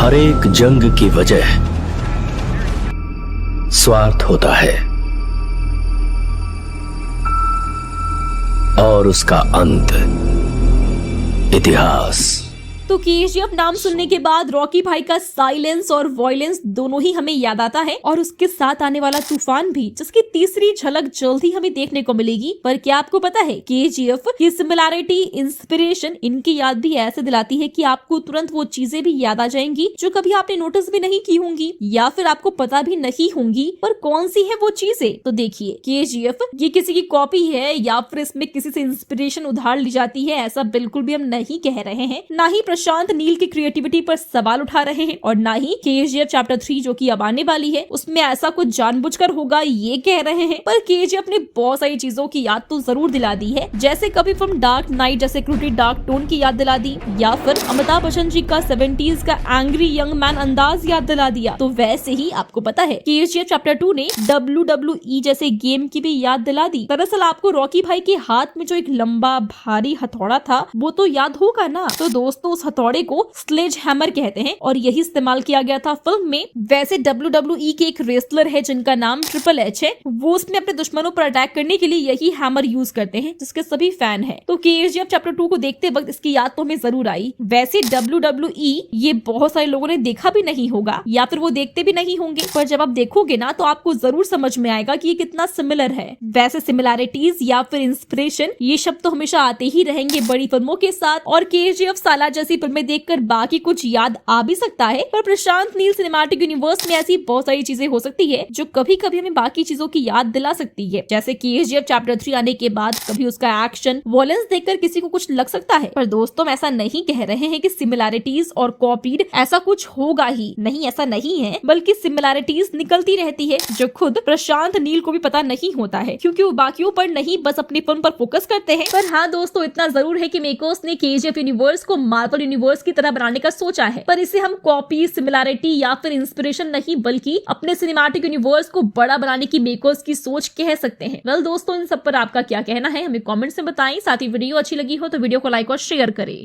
हर एक जंग की वजह स्वार्थ होता है और उसका अंत इतिहास। तो केजीएफ नाम सुनने के बाद रॉकी भाई का साइलेंस और वॉयलेंस दोनों ही हमें याद आता है, और उसके साथ आने वाला तूफान भी, जिसकी तीसरी झलक जल्द ही हमें देखने को मिलेगी। पर क्या आपको पता है केजीएफ की सिमिलैरिटी, इंस्पिरेशन इनकी याद भी ऐसे दिलाती है कि आपको तुरंत वो चीजें भी याद आ जाएंगी जो कभी आपने नोटिस भी नहीं की होंगी या फिर आपको पता भी नहीं होंगी। पर कौन सी है वो चीजें? तो देखिए, केजीएफ ये किसी की कॉपी है या फिर इसमें किसी से इंस्पिरेशन उधार ली जाती है, ऐसा बिल्कुल भी हम नहीं कह रहे हैं। ना ही प्रशांत नील की क्रिएटिविटी पर सवाल उठा रहे हैं, और ना ही केजीएफ चैप्टर 3 जो कि अब आने वाली है उसमें ऐसा कुछ जानबूझकर होगा ये कह रहे हैं। पर केजीएफ ने बहुत सारी चीजों की याद तो जरूर दिला दी है, जैसे कभी फिल्म डार्क नाइट जैसे क्रूटी डार्क टोन की याद दिला दी, या फिर अमिताभ बच्चन जी का 70s का एंग्री यंग मैन अंदाज याद दिला दिया। तो वैसे ही आपको पता है केजीएफ चैप्टर 2 ने WWE जैसे गेम की भी याद दिला दी। दरअसल आपको रॉकी भाई के हाथ में जो एक लंबा भारी हथौड़ा था वो तो याद होगा ना। तो दोस्तों, उस हथौड़े को स्लेज हैमर कहते हैं और यही इस्तेमाल किया गया था फिल्म में। वैसे WWE के एक रेसलर है जिनका नाम ट्रिपल एच है, वो उसमें अपने दुश्मनों पर अटैक करने के लिए यही हैमर यूज करते हैं, जिसके सभी फैन हैं। तो केजीएफ चैप्टर 2 को देखते वक्त इसकी याद तो हमें जरूर आई। वैसे WWE ये बहुत सारे लोगों ने देखा भी नहीं होगा या फिर वो देखते भी नहीं होंगे, पर जब आप देखोगे ना तो आपको जरूर समझ में आएगा कि ये कितना सिमिलर है। वैसे सिमिलैरिटीज या फिर इंस्पिरेशन ये शब्द तो हमेशा आते ही रहेंगे बड़ी फिल्मों के साथ, और केजीएफ साला जैसी फिल्में देखकर बाकी कुछ याद आ भी सकता है। पर प्रशांत नील सिनेमैटिक यूनिवर्स में ऐसी बहुत सारी चीजें हो सकती है जो कभी कभी हमें बाकी चीजों की याद दिला सकती है। जैसे केजीएफ चैप्टर 3 आने के बाद कभी उसका एक्शन, वॉयलेंस देखकर किसी को कुछ लग सकता है, पर दोस्तों हम ऐसा नहीं कह रहे हैं कि सिमिलैरिटीज और कॉपीड ऐसा कुछ होगा ही नहीं, ऐसा नहीं है, बल्कि सिमिलैरिटीज निकलती रहती है जो खुद प्रशांत नील को भी पता नहीं होता है, क्योंकि वो बाकियों पर नहीं बस अपनी फिल्म पर फोकस करते हैं। पर हाँ दोस्तों, इतना जरूर है कि मेकर्स ने केजीएफ यूनिवर्स को मार्वल यूनिवर्स की तरह बनाने का सोचा है, पर इसे हम कॉपी, सिमिलैरिटी या फिर इंस्पिरेशन नहीं बल्कि अपने सिनेमैटिक यूनिवर्स को बड़ा बनाने की मेकर्स की सोच कह सकते हैं। वेल दोस्तों, इन सब पर आपका क्या कहना है हमें कमेंट्स में बताएं। साथ ही वीडियो अच्छी लगी हो तो वीडियो को लाइक और शेयर करें।